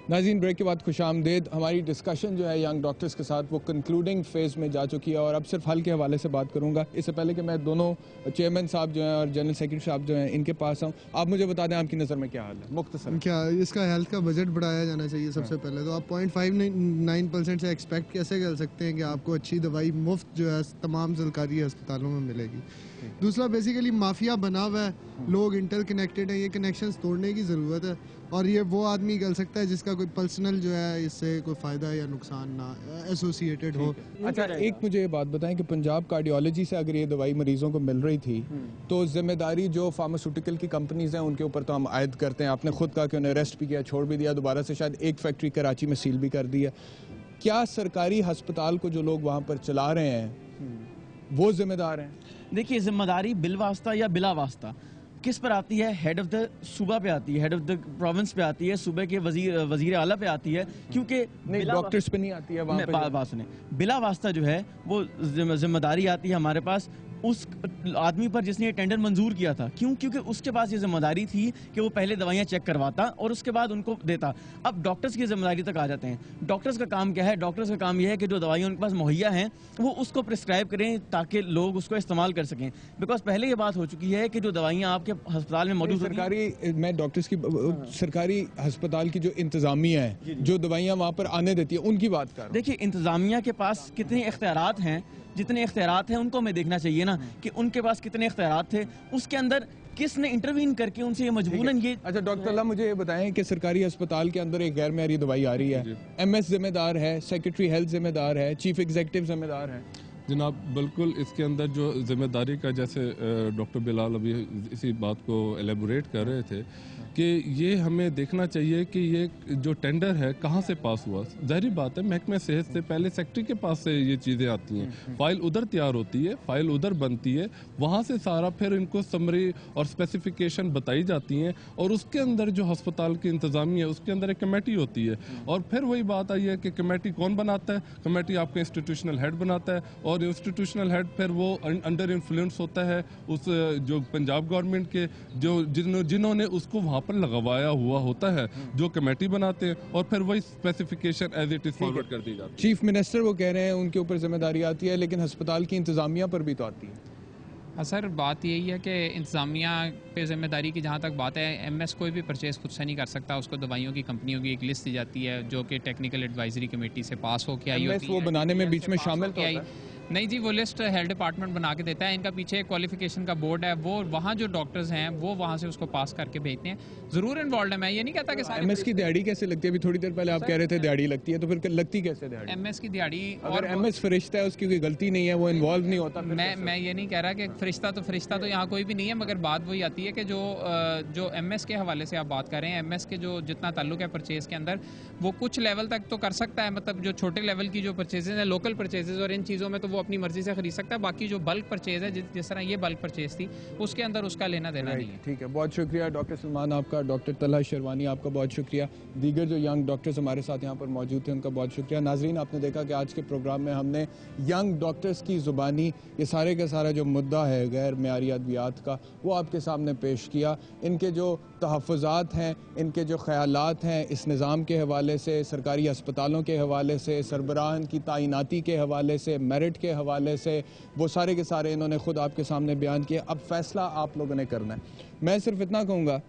नाज़रीन, ब्रेक के बाद खुशामदीद। हमारी डिस्कशन जो है यंग डॉक्टर्स के साथ वो कंक्लूडिंग फेज़ में जा चुकी है और अब सिर्फ हल के हवाले से बात करूंगा। इससे पहले कि मैं दोनों चेयरमैन साहब जो हैं और जनरल सेक्रेटरी साहब जो हैं इनके पास आऊँ, आप मुझे बता दें आपकी नज़र में क्या हाल है मुख्तसर। क्या इसका हेल्थ का बजट बढ़ाया जाना चाहिए सबसे पहले तो। आप 0.59% से एक्सपेक्ट कैसे कर सकते हैं कि आपको अच्छी दवाई मुफ्त जो है तमाम सरकारी अस्पतालों में मिलेगी। दूसरा, बेसिकली माफिया बना हुआ है, लोग इंटर कनेक्टेड हैं, ये कनेक्शंस तोड़ने की ज़रूरत है और ये वो आदमी कर सकता है जिसका कोई पर्सनल जो है इससे कोई फ़ायदा या नुकसान ना एसोसिएटेड हो। अच्छा, एक मुझे ये बात बताएं कि पंजाब कार्डियोलॉजी से अगर ये दवाई मरीजों को मिल रही थी तो जिम्मेदारी जो फार्मास्यूटिकल की कंपनीज हैं उनके ऊपर तो हम आयद करते हैं। आपने खुद कहा कि उन्हें अरेस्ट भी किया, छोड़ भी दिया, दोबारा से शायद एक फैक्ट्री कराची में सील भी कर दी है। क्या सरकारी अस्पताल को जो लोग वहाँ पर चला रहे हैं वो जिम्मेदार हैं? देखिए, जिम्मेदारी बिलवास्ता या बिला वास्ता किस पर आती है? हेड ऑफ द सूबा पे आती है, हेड ऑफ द प्रोविंस पे आती है, सूबे के वजीर आला पे आती है, क्योंकि डॉक्टर्स पे नहीं आती है। वहाँ पे बात सुने, बिला वास्ता जो है वो जिम्मेदारी आती है हमारे पास उस आदमी पर जिसने ये टेंडर मंजूर किया था। क्यों? क्योंकि उसके पास ये जिम्मेदारी थी कि वो पहले दवाइयाँ चेक करवाता और उसके बाद उनको देता। अब डॉक्टर्स की जिम्मेदारी तक आ जाते हैं। डॉक्टर्स का काम क्या है? डॉक्टर्स का काम यह है कि जो दवाइयाँ उनके पास मुहैया हैं वो उसको प्रिस्क्राइब करें ताकि लोग उसको इस्तेमाल कर सकें। बिकॉज पहले ये बात हो चुकी है कि जो दवाइयाँ आपके अस्पताल में मौजूद सरकारी, मैं डॉक्टर्स की सरकारी अस्पताल की जो इंतजामिया है जो दवाइयाँ वहाँ पर आने देती है उनकी बात कर रहा हूं। देखिए, इंतजामिया के पास कितने इख्तियारात हैं, जितने इख्तियारात हैं उनको हमें देखना चाहिए ना कि उनके पास कितने इख्तियारात थे, उसके अंदर किसने इंटरवीन करके उनसे ये मजबूरन ये। अच्छा डॉक्टर अल्लाह, मुझे ये बताएं कि सरकारी अस्पताल के अंदर एक गैर मेयारी दवाई आ रही है, एमएस जिम्मेदार है, सेक्रेटरी हेल्थ जिम्मेदार है, चीफ एग्जीक्यूटिव जिम्मेदार है? जनाब, बिल्कुल इसके अंदर जो जिम्मेदारी का, जैसे डॉक्टर बिलाल अभी इसी बात को एलेबोरेट कर रहे थे कि ये हमें देखना चाहिए कि ये जो टेंडर है कहाँ से पास हुआ। ज़ाहिर बात है महकमे सेहत से पहले सेक्रेटरी के पास से ये चीज़ें आती हैं, फाइल उधर तैयार होती है, फाइल उधर बनती है, वहाँ से सारा फिर इनको समरी और स्पेसिफिकेशन बताई जाती हैं और उसके अंदर जो अस्पताल की इंतज़ामी है उसके अंदर एक कमेटी होती है और फिर वही बात आई है कि कमेटी कौन बनाता है? कमेटी आपका इंस्टीट्यूशनल हेड बनाता है और इंस्टीट्यूशनल हेड फिर वो अंडर इन्फ्लुएंस होता है उस जो पंजाब गवर्नमेंट के जो जिन्होंने उसको वहाँ पर लगवाया हुआ होता है, जो कमेटी बनाते हैं और फिर वही specification as it is forward कर दी जाती है। चीफ मिनिस्टर वो कह रहे हैं उनके ऊपर जिम्मेदारी आती है, लेकिन अस्पताल की इंतजामिया पर भी तो आती है। सर, बात यही है कि इंतज़ामिया पे ज़िम्मेदारी की जहाँ तक बात है, एमएस कोई भी परचेज़ खुद से नहीं कर सकता। उसको दवाइयों की कंपनियों की एक लिस्ट दी जाती है जो कि टेक्निकल एडवाइजरी कमेटी से पास होकर आई होती है। वो बनाने में बीच में शामिल तो होता है? नहीं जी, वो लिस्ट हेल्थ डिपार्टमेंट बना के देता है। इनका पीछे क्वालिफिकेशन का बोर्ड है, वो वहाँ जो डॉक्टर्स हैं वो वहाँ से उसको पास करके भेजते हैं। ज़रूर इन्वॉल्व है, मैं ये नहीं कहता कि सारे। एमएस की दिहाड़ी कैसे लगती है? अभी थोड़ी देर पहले आप कह रहे थे दिहाड़ी लगती है, तो फिर लगती कैसे दिहाड़ी? एमएस की दिहाड़ी, और एमएस फरिश्ता है, उसकी कोई गलती नहीं है, वो इन्वॉल्व नहीं होता। मैं ये नहीं कह रहा कि फरिश्ता तो यहाँ कोई भी नहीं है, मगर बात वही आती है कि जो एमएस के हवाले से आप बात कर रहे हैं, एमएस के जो जितना ताल्लुक है परचेज के अंदर, वो कुछ लेवल तक तो कर सकता है। मतलब जो छोटे लेवल की जो परचेजेज हैं, लोकल परचेजेज और इन चीज़ों में तो वो अपनी मर्जी से खरीद सकता है। बाकी जो बल्क परचेज है, जिस तरह ये बल्क परचेज थी, उसके अंदर उसका लेना देना नहीं है। ठीक है, बहुत शुक्रिया डॉक्टर सलमान आपका, डॉक्टर तलहा शेरवानी आपका बहुत शुक्रिया, दीगर जो यंग डॉक्टर्स हमारे साथ यहाँ पर मौजूद थे उनका बहुत शुक्रिया। नाजरीन, आपने देखा कि आज के प्रोग्राम में हमने यंग डॉक्टर्स की ज़ुबानी ये सारे का सारा जो मुद्दा है गैर मेयारी अद्वियात का, वो आपके सामने पेश किया। इनके जो तहफ़्फ़ुज़ात हैं, इनके जो ख़यालात हैं इस निज़ाम के हवाले से, सरकारी अस्पतालों के हवाले से, सरबराहन की तैनाती के हवाले से, मेरिट के हवाले से, वो सारे के सारे इन्होंने ख़ुद आपके सामने बयान किए। अब फ़ैसला आप लोगों ने करना है। मैं सिर्फ इतना कहूँगा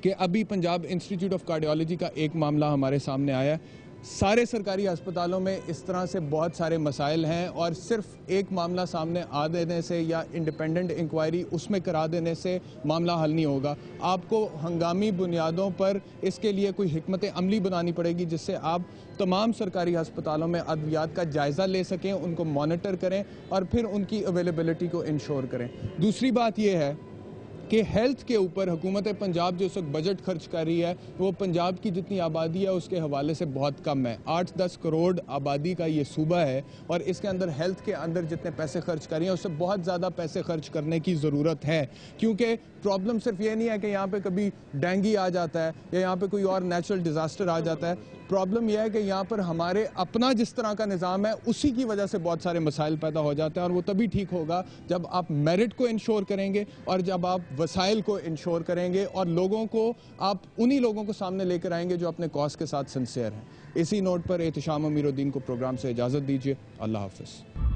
कि अभी पंजाब इंस्टीट्यूट ऑफ कार्डियोलॉजी का एक मामला हमारे सामने आया है। सारे सरकारी अस्पतालों में इस तरह से बहुत सारे मसाइल हैं और सिर्फ एक मामला सामने आ देने से या इंडिपेंडेंट इंक्वायरी उसमें करा देने से मामला हल नहीं होगा। आपको हंगामी बुनियादों पर इसके लिए कोई हिकमत अमली बनानी पड़ेगी जिससे आप तमाम सरकारी अस्पतालों में अद्वियात का जायज़ा ले सकें, उनको मॉनिटर करें और फिर उनकी अवेलेबिलिटी को इंश्योर करें। दूसरी बात यह है कि हेल्थ के ऊपर हुकूमत पंजाब जो इस वक्त बजट खर्च कर रही है वो पंजाब की जितनी आबादी है उसके हवाले से बहुत कम है। 8-10 करोड़ आबादी का ये सूबा है और इसके अंदर हेल्थ के अंदर जितने पैसे खर्च कर रही हैं उससे बहुत ज़्यादा पैसे खर्च करने की ज़रूरत है, क्योंकि प्रॉब्लम सिर्फ ये नहीं है कि यहाँ पे कभी डेंगू आ जाता है या यहाँ पे कोई और नेचुरल डिज़ास्टर आ जाता है। प्रॉब्लम यह है कि यहाँ पर हमारे अपना जिस तरह का निज़ाम है उसी की वजह से बहुत सारे मसाइल पैदा हो जाते हैं, और वो तभी ठीक होगा जब आप मेरिट को इंश्योर करेंगे और जब आप वसाइल को इंश्योर करेंगे और लोगों को आप उन्हीं लोगों को सामने लेकर आएंगे जो अपने कॉज के साथ सिंसियर हैं। इसी नोट पर एहतिशाम अमीरुद्दीन को प्रोग्राम से इजाज़त दीजिए। अल्लाह हाफ़िज़।